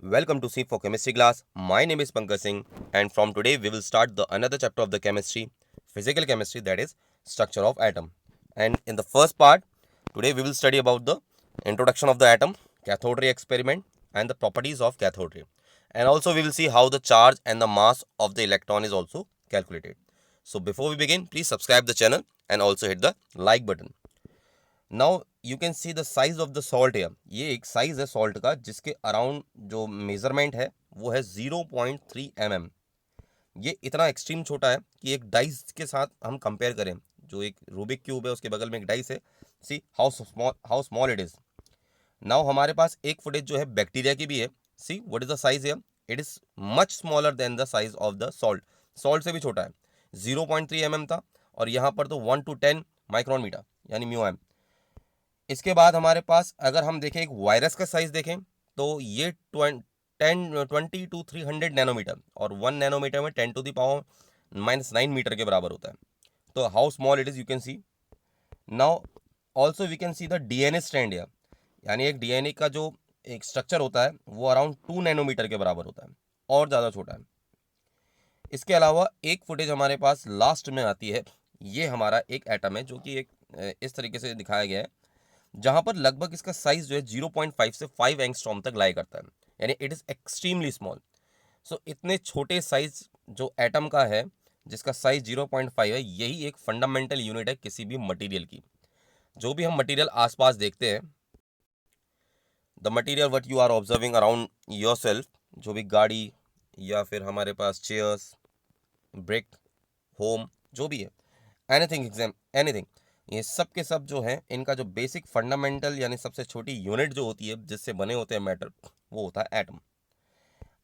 Welcome to C for Chemistry class. My name is Pankaj Singh, and from today we will start the another chapter of the chemistry, physical chemistry, that is structure of atom. And in the first part, today we will study about the introduction of the atom, cathode ray experiment, and the properties of cathode ray. And also we will see how the charge and the mass of the electron is also calculated. So before we begin, please subscribe the channel and also hit the like button. Now you can see the size of the salt air. ये एक size है salt का जिसके around जो measurement है वो है 0.3 mm. ये इतना एक्सट्रीम छोटा है कि एक डाइस के साथ हम कंपेयर करें, जो एक रूबिक क्यूब है उसके बगल में एक डाइस है, see how small it is. Now हमारे पास एक फुटेज जो है बैक्टीरिया की भी है. See what is the size here. It is much smaller than the size of the salt. Salt से भी छोटा है. 0.3 mm था और यहाँ पर तो 1 to 10 माइक्रोन मीटर यानी म्यू एम. इसके बाद हमारे पास अगर हम देखें एक वायरस का साइज देखें तो ये 20 to 300 नैनोमीटर और 1 नैनोमीटर में 10⁻⁻⁹ मीटर के बराबर होता है. तो how small it is you can see. Now also we can see the DNA strand या यानी एक डीएनए का जो एक स्ट्रक्चर होता है वो अराउंड 2 नैनोमीटर के बराबर होता है और ज़्यादा छोटा है. इसके अलावा एक फुटेज हमारे पास लास्ट में आती है. ये हमारा एक एटम है जो कि एक इस तरीके से दिखाया गया है जहां पर लगभग इसका साइज जो है 0.5 से 5 एंगस्ट्रॉम तक लाई करता है, यानी इट इज एक्सट्रीमली स्मॉल. सो इतने छोटे साइज जो एटम का है जिसका साइज 0.5 है, यही एक फंडामेंटल यूनिट है किसी भी मटेरियल की. जो भी हम मटेरियल आसपास देखते हैं, the material what you are observing around yourself, जो भी गाड़ी या फिर हमारे पास चेयर्स, ब्रिक, होम, जो भी है, एनीथिंग एनीथिंग, ये सब के सब जो है इनका जो बेसिक फंडामेंटल यानी सबसे छोटी यूनिट जो होती है जिससे बने होते हैं मैटर, वो होता है एटम.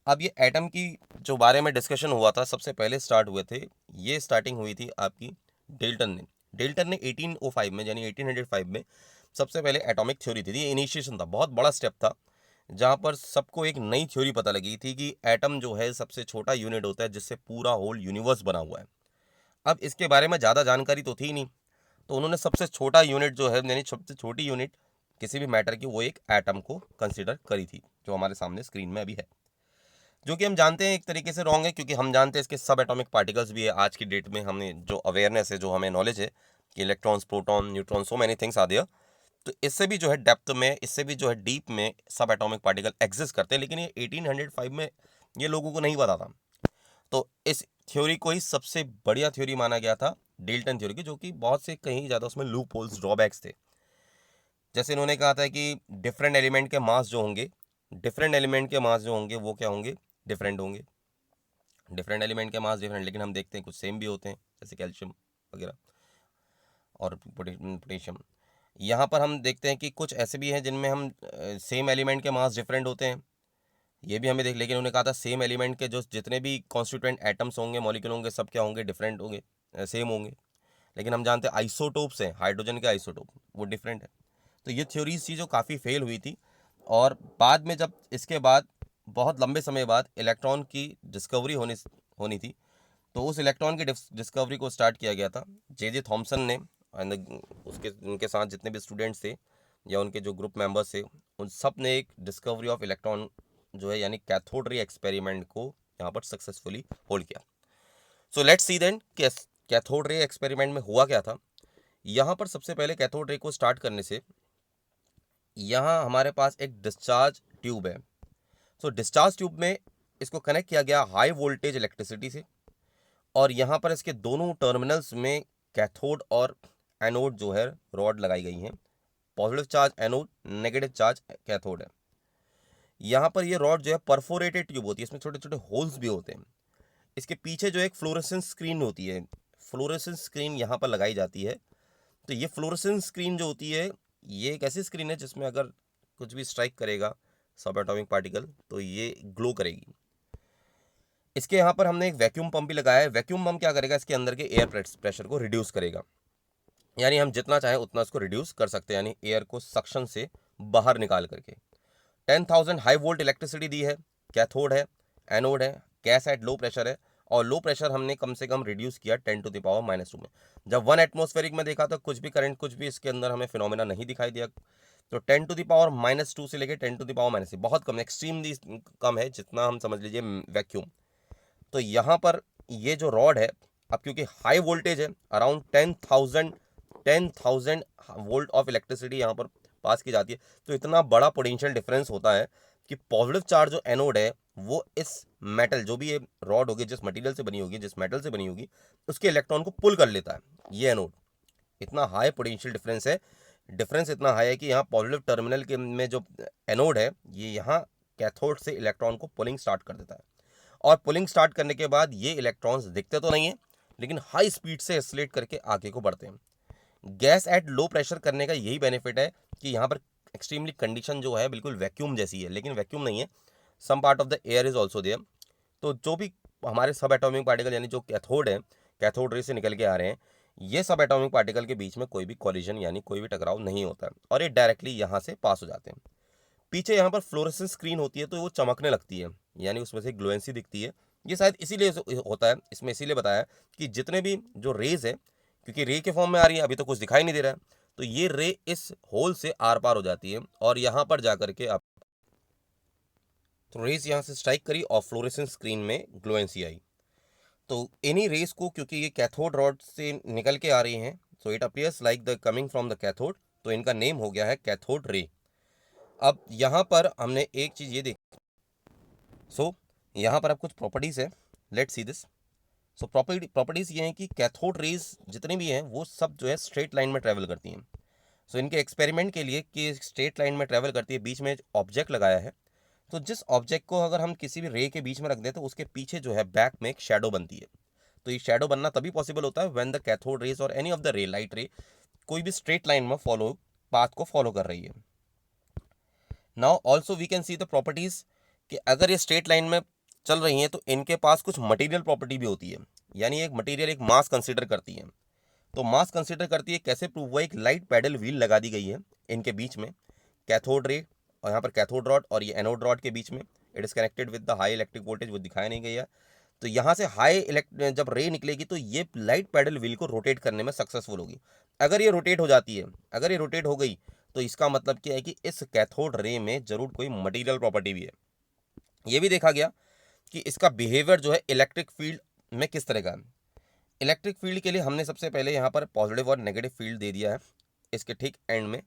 अब ये एटम की जो बारे में डिस्कशन हुआ था सबसे पहले स्टार्ट हुए थे, ये स्टार्टिंग हुई थी आपकी डेल्टन ने 1805 में यानी 1805 में सबसे पहले एटॉमिक थ्योरी थी. ये इनिशिएशन था, बहुत बड़ा स्टेप था जहाँ पर सबको एक नई थ्योरी पता लगी थी कि एटम जो है सबसे छोटा यूनिट होता है जिससे पूरा होल यूनिवर्स बना हुआ है. अब इसके बारे में ज़्यादा जानकारी तो थी नहीं, तो उन्होंने सबसे छोटा यूनिट जो है यानी सबसे छोटी यूनिट किसी भी मैटर की वो एक एटम को कंसिडर करी थी, जो हमारे सामने स्क्रीन में अभी है. जो कि हम जानते हैं एक तरीके से रॉन्ग है, क्योंकि हम जानते हैं इसके सब एटॉमिक पार्टिकल्स भी है. आज की डेट में हमें जो अवेयरनेस है, जो हमें नॉलेज है कि electrons, proton, neutron, so many things आ दिया, तो इससे भी जो है डेप्थ में, इससे भी जो है डीप में सब एटॉमिक पार्टिकल एग्जिस्ट करते हैं. लेकिन ये 1805 में ये लोगों को नहीं पता था. तो इस थ्योरी को ही सबसे बढ़िया थ्योरी माना गया था, डेल्टन थ्योरी की, जो कि बहुत से कहीं ज़्यादा उसमें लूप होल्स, ड्रॉबैक्स थे. जैसे इन्होंने कहा था कि डिफरेंट एलिमेंट के मास जो होंगे वो क्या होंगे, डिफरेंट होंगे. डिफरेंट एलिमेंट के मास डिफरेंट, लेकिन हम देखते हैं कुछ सेम भी होते हैं, जैसे कैल्शियम वगैरह और पोटेशियम. यहाँ पर हम देखते हैं कि कुछ ऐसे भी हैं जिनमें हम सेम एलिमेंट के मास डिफरेंट होते हैं, ये भी हमें देख. लेकिन उन्होंने कहा था सेम एलिमेंट के जो जितने भी कॉन्स्टिट्यूएंट एटम्स होंगे, मॉलिक्यूल होंगे, सब क्या होंगे, डिफरेंट होंगे, सेम होंगे. लेकिन हम जानते हैं आइसोटोप्स हैं, हाइड्रोजन के आइसोटोप, वो डिफरेंट है. तो ये थ्योरीज थी जो काफ़ी फेल हुई थी. और बाद में जब इसके बाद बहुत लंबे समय बाद इलेक्ट्रॉन की डिस्कवरी होनी थी, तो उस इलेक्ट्रॉन की डिस्कवरी को स्टार्ट किया गया था जे थॉमसन ने. एंड उसके उनके साथ जितने भी स्टूडेंट्स थे या उनके जो ग्रुप मेंबर्स थे, उन सब ने एक डिस्कवरी ऑफ इलेक्ट्रॉन जो है यानी कैथोड रे एक्सपेरिमेंट को यहाँ पर सक्सेसफुली होल्ड किया. सो लेट्स सी देन कि कैथोड रे एक्सपेरिमेंट में हुआ क्या था. यहाँ पर सबसे पहले कैथोड रे को स्टार्ट करने से यहाँ हमारे पास एक डिस्चार्ज ट्यूब है. सो डिस्चार्ज ट्यूब में इसको कनेक्ट किया गया हाई वोल्टेज इलेक्ट्रिसिटी से, और यहाँ पर इसके दोनों टर्मिनल्स में कैथोड और एनोड जो है रॉड लगाई गई हैं. Positive charge anode, negative charge cathode है. यहाँ पर ये रॉड जो है परफोरेटेड ट्यूब होती है, इसमें छोटे छोटे होल्स भी होते हैं. इसके पीछे जो एक फ्लोरेसेंस स्क्रीन होती है, फ्लोरेसेंस स्क्रीन यहाँ पर लगाई जाती है. तो ये फ्लोरेसेंस स्क्रीन जो होती है, ये एक ऐसी स्क्रीन है जिसमें अगर कुछ भी स्ट्राइक करेगा सब एटॉमिक पार्टिकल तो ये ग्लो करेगी. इसके यहाँ पर हमने एक वैक्यूम पंप भी लगाया है. वैक्यूम पंप क्या करेगा, इसके अंदर के एयर प्रेशर को रिड्यूस करेगा, यानी हम जितना चाहें उतना इसको रिड्यूस कर सकते हैं, यानी एयर को सक्शन से बाहर निकाल करके. 10,000 हाई वोल्ट इलेक्ट्रिसिटी दी है. कैथोड है, एनोड है, गैस एट लो प्रेशर है, और लो प्रेशर हमने कम से कम रिड्यूस किया 10⁻⁻2 में. जब 1 एटमॉस्फेरिक में देखा तो कुछ भी करंट, कुछ भी इसके अंदर हमें फिनोमेना नहीं दिखाई दिया. तो 10⁻⁻² से लेके 10⁻⁻, बहुत कम, एक्सट्रीमली कम है, जितना हम समझ लीजिए वैक्यूम। तो यहाँ पर ये जो रॉड है, अब क्योंकि हाई वोल्टेज है, अराउंड 10,000 वोल्ट ऑफ इलेक्ट्रिसिटी यहाँ पर पास की जाती है, तो इतना बड़ा पोटेंशियल डिफरेंस होता है कि पॉजिटिव चार्ज जो एनोड है वो इस मेटल, जो भी ये रॉड होगी, जिस मटेरियल से बनी होगी, जिस मेटल से बनी होगी, उसके इलेक्ट्रॉन को पुल कर लेता है ये एनोड। इतना हाई पोटेंशियल डिफरेंस है, डिफरेंस इतना हाई है कि यहाँ पॉजिटिव टर्मिनल के में जो एनोड है, ये यहाँ कैथोड से इलेक्ट्रॉन को पुलिंग स्टार्ट कर देता है। और पुलिंग स्टार्ट करने के बाद ये इलेक्ट्रॉन्स दिखते तो नहीं है, लेकिन हाई स्पीड से एक्सलेट करके आगे को बढ़ते हैं। गैस एट लो प्रेशर करने का यही बेनिफिट है कि यहाँ पर एक्सट्रीमली कंडीशन जो है बिल्कुल वैक्यूम जैसी है, लेकिन वैक्यूम नहीं है, some part of the air is also there. तो जो भी हमारे सब एटॉमिक पार्टिकल यानी जो कैथोड है, कैथोड रे से निकल के आ रहे हैं, ये सब एटॉमिक पार्टिकल के बीच में कोई भी कॉलिजन यानी कोई भी टकराव नहीं होता है, और ये डायरेक्टली यहाँ से पास हो जाते हैं। पीछे यहाँ पर फ्लोरेसेंस स्क्रीन होती है, तो वो चमकने लगती है, यानी उसमें से ग्लोएंसी दिखती है। ये शायद इसीलिए होता है, इसमें इसीलिए बताया कि जितने भी जो रेज है, क्योंकि रे के फॉर्म में आ रही है, अभी तो कुछ दिखाई नहीं दे रहा है, तो ये रे इस होल से आर पार हो जाती है, और यहाँ पर जाकर के आप तो रेज यहाँ से स्ट्राइक करी और फ्लोरेसेंस स्क्रीन में ग्लोएंसी आई। तो इन्हीं रेस को, क्योंकि ये कैथोड रॉड से निकल के आ रही हैं, so it appears like the coming from the cathode, तो इनका नेम हो गया है कैथोड रे। अब यहाँ पर हमने एक चीज़ ये देखी, सो यहाँ पर अब कुछ प्रॉपर्टीज़ है, let's see this. So properties ये हैं कि कैथोड रेज जितनी भी हैं वो सब जो है स्ट्रेट लाइन में ट्रैवल करती हैं। सो इनके एक्सपेरिमेंट के लिए कि स्ट्रेट लाइन में ट्रैवल करती है, बीच में ऑब्जेक्ट लगाया है, तो जिस ऑब्जेक्ट को अगर हम किसी भी रे के बीच में रख दें तो उसके पीछे जो है बैक में एक शेडो बनती है। तो ये शेडो बनना तभी पॉसिबल होता है व्हेन द कैथोड रेज और any of the ray, light ray, कोई भी स्ट्रेट लाइन में पाथ को फॉलो कर रही है। Now also we can see the properties कि अगर ये स्ट्रेट लाइन में चल रही हैं तो इनके पास कुछ मटेरियल प्रॉपर्टी भी होती है, यानी एक मटेरियल एक मास कंसिडर करती है। तो मास कंसिडर करती है, कैसे प्रूव हुआ, एक लाइट पैडल व्हील लगा दी गई है इनके बीच में, कैथोड रे और यहाँ पर कैथोड रॉड और ये एनोड रॉड के बीच में। It is connected with the high electric voltage, वो दिखाया नहीं गया। तो यहाँ से जब रे निकलेगी तो ये लाइट पैडल व्हील को रोटेट करने में सक्सेसफुल होगी। अगर ये रोटेट हो जाती है, अगर ये रोटेट हो गई, तो इसका मतलब क्या है कि इस कैथोड रे में जरूर कोई मटेरियल प्रॉपर्टी भी है। ये भी देखा गया कि इसका बिहेवियर जो है इलेक्ट्रिक फील्ड में किस तरह का है। इलेक्ट्रिक फील्ड के लिए हमने सबसे पहले यहाँ पर पॉजिटिव और नेगेटिव फील्ड दे दिया है इसके ठीक एंड में।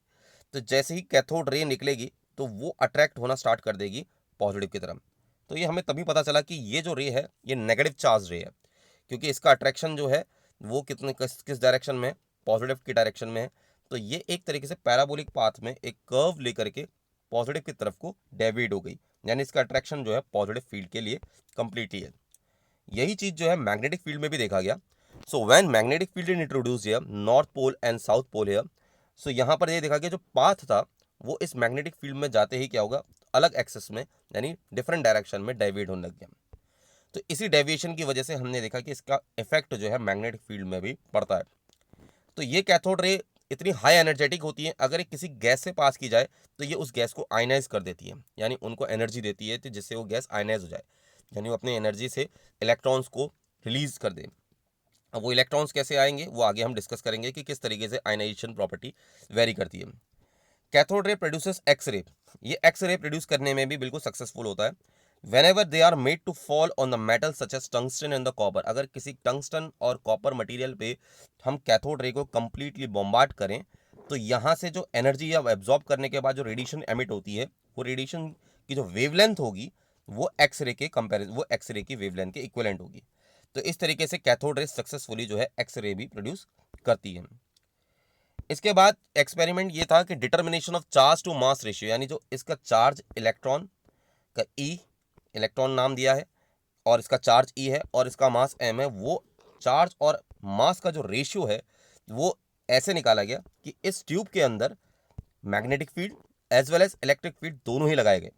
तो जैसे ही कैथोड रे निकलेगी तो वो अट्रैक्ट होना स्टार्ट कर देगी पॉजिटिव की तरफ। तो ये हमें तभी पता चला कि ये जो रे है ये नेगेटिव चार्ज रे है, क्योंकि इसका अट्रैक्शन जो है वो किस डायरेक्शन में है, पॉजिटिव की डायरेक्शन में है। तो ये एक तरीके से पैराबोलिक पाथ में एक कर्व लेकर के पॉजिटिव की तरफ को डेविएट हो गई, यानी इसका अट्रैक्शन जो है पॉजिटिव फील्ड के लिए कंप्लीटली है। यही चीज़ जो है मैग्नेटिक फील्ड में भी देखा गया। So when magnetic field in introduce here, north pole and south pole here, so यहाँ पर ये देखा गया जो पाथ था वो इस मैग्नेटिक फील्ड में जाते ही क्या होगा, अलग एक्सेस में यानी डिफरेंट डायरेक्शन में डेविएट होने लग गया। तो इसी डेविएशन की वजह से हमने देखा कि इसका इफेक्ट जो है मैग्नेटिक फील्ड में भी पड़ता है। तो ये कैथोड रे इतनी हाई एनर्जेटिक होती है, अगर ये किसी गैस से पास की जाए तो ये उस गैस को आयनाइज कर देती है, यानी उनको एनर्जी देती है, तो जिससे वो गैस आयनाइज हो जाए, यानी वो अपनी एनर्जी से इलेक्ट्रॉन्स को रिलीज कर दे। अब वो इलेक्ट्रॉन्स कैसे आएंगे वो आगे हम डिस्कस करेंगे कि किस तरीके से आयनाइजेशन प्रॉपर्टी वेरी करती है। Cathode ray produces X ray, ये एक्स रे प्रोड्यूस करने में भी बिल्कुल सक्सेसफुल होता है। whenever they are made to fall on the metal such as tungsten and the copper, अगर किसी टंगस्टन और कॉपर मटेरियल पे हम कैथोड रे को कंप्लीटली बॉम्बार्ड करें तो यहाँ से जो एनर्जी या एब्जॉर्ब करने के बाद जो रेडिएशन एमिट होती है, वो रेडिएशन की जो वेवलेंथ होगी वो एक्सरे के कंपेरिजन, वो एक्सरे की वेवलेंथ के इक्विवेलेंट होगी। तो इस तरीके से कैथोड रे सक्सेसफुली जो है एक्सरे भी प्रोड्यूस करती है। इसके बाद एक्सपेरिमेंट ये था कि determination of charge to mass ratio, यानी जो इसका चार्ज इलेक्ट्रॉन का ई, इलेक्ट्रॉन नाम दिया है, और इसका चार्ज ई है और इसका मास एम है, वो चार्ज और मास का जो रेशियो है वो ऐसे निकाला गया कि इस ट्यूब के अंदर magnetic field as well as electric field दोनों ही लगाए गए।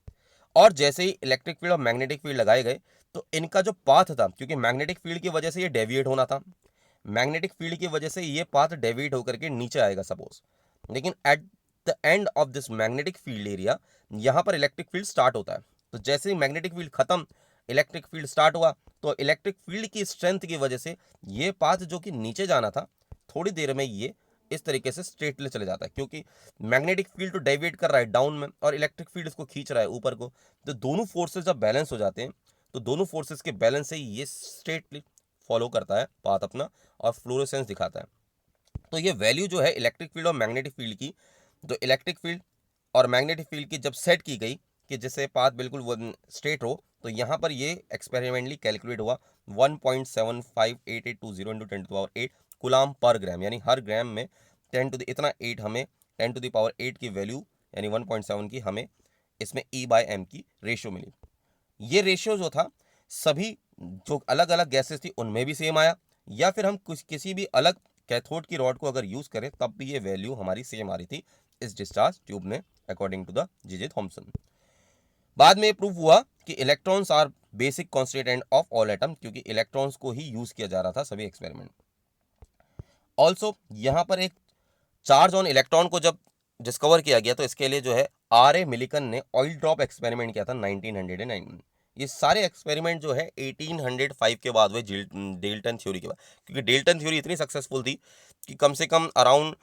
और जैसे ही इलेक्ट्रिक फील्ड और मैग्नेटिक फील्ड लगाए गए तो इनका जो पाथ था, क्योंकि मैग्नेटिक फील्ड की वजह से ये डेविएट होना था, मैग्नेटिक फील्ड की वजह से ये पाथ डेविएट होकर के नीचे आएगा सपोज, लेकिन at the end of this magnetic field area यहाँ पर इलेक्ट्रिक फील्ड स्टार्ट होता है। तो जैसे ही मैग्नेटिक फील्ड खत्म, इलेक्ट्रिक फील्ड स्टार्ट हुआ, तो इलेक्ट्रिक फील्ड की स्ट्रेंथ की वजह से ये पाथ जो कि नीचे जाना था, थोड़ी देर में ये इस तरीके से स्ट्रेटली चले जाता है, क्योंकि मैग्नेटिक फील्ड तो डेविएट कर रहा है डाउन में और इलेक्ट्रिक फील्ड इसको खींच रहा है ऊपर को। तो दोनों फोर्सेस जब बैलेंस हो जाते हैं तो दोनों फोर्सेस के बैलेंस से ये स्ट्रेटली फॉलो करता है पाथ अपना और फ्लोरोसेंस दिखाता है। तो ये वैल्यू जो है इलेक्ट्रिक फील्ड और मैग्नेटिक फील्ड की, तो इलेक्ट्रिक फील्ड और मैग्नेटिक फील्ड की जब सेट की गई कि जिससे पाथ बिल्कुल वो स्ट्रेट हो, तो यहाँ पर ये एक्सपेरिमेंटली कैलकुलेट हुआ 1.758820 इंटू 10⁸ कुलाम पर ग्राम, यानी हर ग्राम में 10 टू द इतना 8 हमें 10⁸ की वैल्यू यानी 1.7 की हमें इसमें E/m की रेशियो मिली। ये रेशियो जो था सभी जो अलग अलग गैसेस थी उनमें भी सेम आया, या फिर हम कुछ किसी भी अलग कैथोड की रॉड को अगर यूज करें तब भी ये वैल्यू हमारी सेम आ रही थी इस डिस्चार्ज ट्यूब में according to the J Thomson. बाद में प्रूव हुआ कि electrons are basic constituent of all atom, क्योंकि इलेक्ट्रॉन्स को ही यूज किया जा रहा था सभी एक्सपेरिमेंट। ऑल्सो यहाँ पर एक चार्ज ऑन इलेक्ट्रॉन को जब डिस्कवर किया गया तो इसके लिए जो है R.A. मिलिकन ने ऑयल ड्रॉप एक्सपेरिमेंट किया था 1909 में। ये सारे एक्सपेरिमेंट जो है 1805 के बाद हुए डेल्टन थ्योरी के बाद, क्योंकि डेल्टन थ्योरी इतनी सक्सेसफुल थी कि कम से कम अराउंड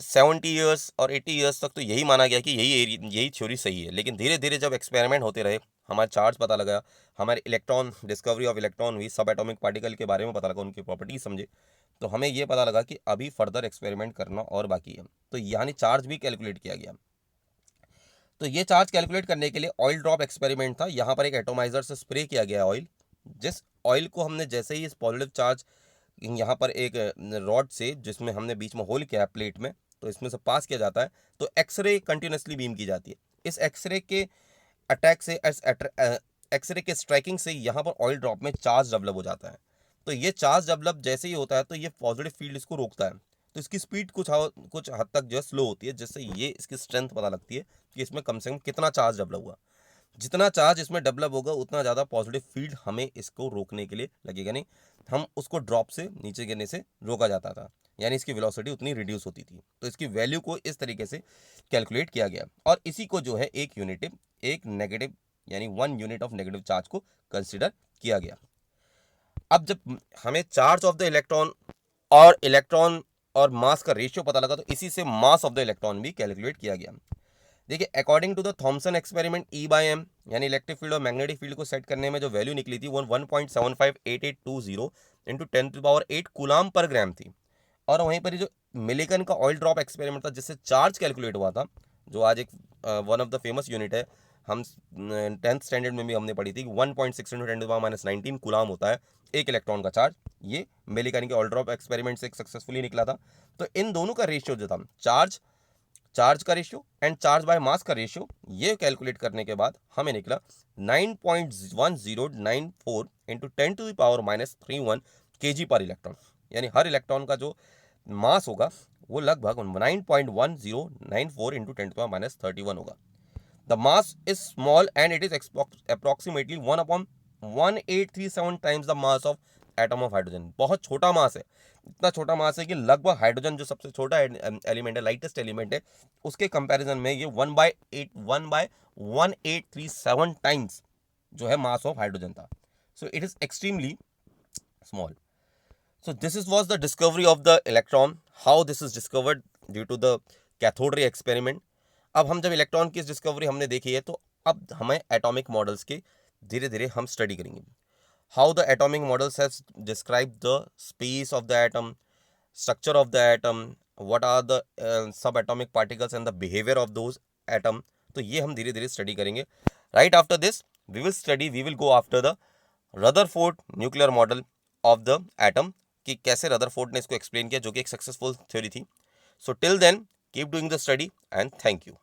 70 ईयर्स और 80 ईयर्स तक तो यही माना गया कि यही थ्योरी सही है। लेकिन धीरे धीरे जब एक्सपेरिमेंट होते रहे, हमारे चार्ज पता लगा, हमारे इलेक्ट्रॉन डिस्कवरी ऑफ इलेक्ट्रॉन हुई, सब एटॉमिक पार्टिकल के बारे में पता लगा, उनकी प्रॉपर्टीज समझे, तो हमें ये पता लगा कि अभी फर्दर एक्सपेरिमेंट करना और बाकी है। तो यानी चार्ज भी कैलकुलेट किया गया। तो ये चार्ज कैलकुलेट करने के लिए ऑयल ड्रॉप एक्सपेरिमेंट था। यहाँ पर एक एटोमाइजर से स्प्रे किया गया ऑयल, जिस ऑयल को हमने जैसे ही इस पॉजिटिव चार्ज यहाँ पर एक रॉड से जिसमें हमने बीच में होल किया है प्लेट में, तो इसमें से पास किया जाता है, तो एक्सरे कंटिन्यूसली बीम की जाती है। इस एक्सरे के अटैक से एक्सरे के स्ट्राइकिंग से यहाँ पर ऑयल ड्रॉप में चार्ज डेवलप हो जाता है। तो ये चार्ज डेवलप जैसे ही होता है तो ये पॉजिटिव फील्ड इसको रोकता है, तो इसकी स्पीड कुछ हद तक जो है स्लो होती है, जिससे ये इसकी स्ट्रेंथ पता लगती है कि इसमें कम से कम कितना चार्ज डेवलप हुआ। जितना चार्ज इसमें डेवलप होगा उतना ज़्यादा पॉजिटिव फील्ड हमें इसको रोकने के लिए लगेगा, नहीं हम उसको ड्रॉप से नीचे गिरने से रोका जाता था, यानी इसकी वेलोसिटी उतनी रिड्यूस होती थी। तो इसकी वैल्यू को इस तरीके से कैलकुलेट किया गया और इसी को जो है एक नेगेटिव यानी 1 यूनिट ऑफ नेगेटिव चार्ज को कंसिडर किया गया। अब जब हमें चार्ज ऑफ द इलेक्ट्रॉन और मास का रेशियो पता लगा, तो इसी से मास ऑफ द इलेक्ट्रॉन भी कैलकुलेट किया गया। देखिए according to the Thomson experiment E/m यानी इलेक्ट्रिक फील्ड और मैग्नेटिक फील्ड को सेट करने में जो वैल्यू निकली थी वो 1.758820 इंटू 10⁸ कूलाम पर ग्राम थी। और वहीं पर जो मिलिकन का ऑयल ड्रॉप एक्सपेरिमेंट था जिससे चार्ज कैलकुलेट हुआ था, जो आज एक one of the famous unit है, हम 10th स्टैंडर्ड में भी हमने पढ़ी थी, 1.6 इंटू 10⁻19 कूलाम होता है एक इलेक्ट्रॉन का चार्ज। ये मिलिकन के ऑयल ड्रॉप एक्सपेरिमेंट से सक्सेसफुली निकला था। तो इन दोनों का रेशियो जो था चार्ज का ratio and charge by mass का रेशियो, ये कैलकुलेट करने के बाद हमें निकला 9.1094 इंटू 10⁻³ kg पर इलेक्ट्रॉन, यानी हर इलेक्ट्रॉन का जो मास होगा वो लगभग 9.1094 इंटू 10⁻31 होगा। The mass is small and it is approximately 1/1837 times the mass of atom of hydrogen. बहुत छोटा मास है, इतना छोटा मास है कि लगभग हाइड्रोजन जो सबसे छोटा एलिमेंट है, लाइटेस्ट एलिमेंट है, उसके कंपैरिजन में ये 1/1837 टाइम्स जो है मास ऑफ हाइड्रोजन था। So it is extremely small. So this was the discovery of the electron. How this is discovered due to the cathode ray experiment. अब हम जब इलेक्ट्रॉन की डिस्कवरी हमने देखी है, तो अब हमें एटॉमिक मॉडल्स के धीरे धीरे हम स्टडी करेंगे। How the atomic models have describe the space of the atom, structure of the atom, what are the sub atomic particles and the behaviour of those atom. तो ये हम धीरे धीरे स्टडी करेंगे। Right after this we will go after the Rutherford nuclear model of the atom, कि कैसे Rutherford ने इसको एक्सप्लेन किया, जो कि एक सक्सेसफुल थ्योरी थी। So till then keep doing the study and thank you.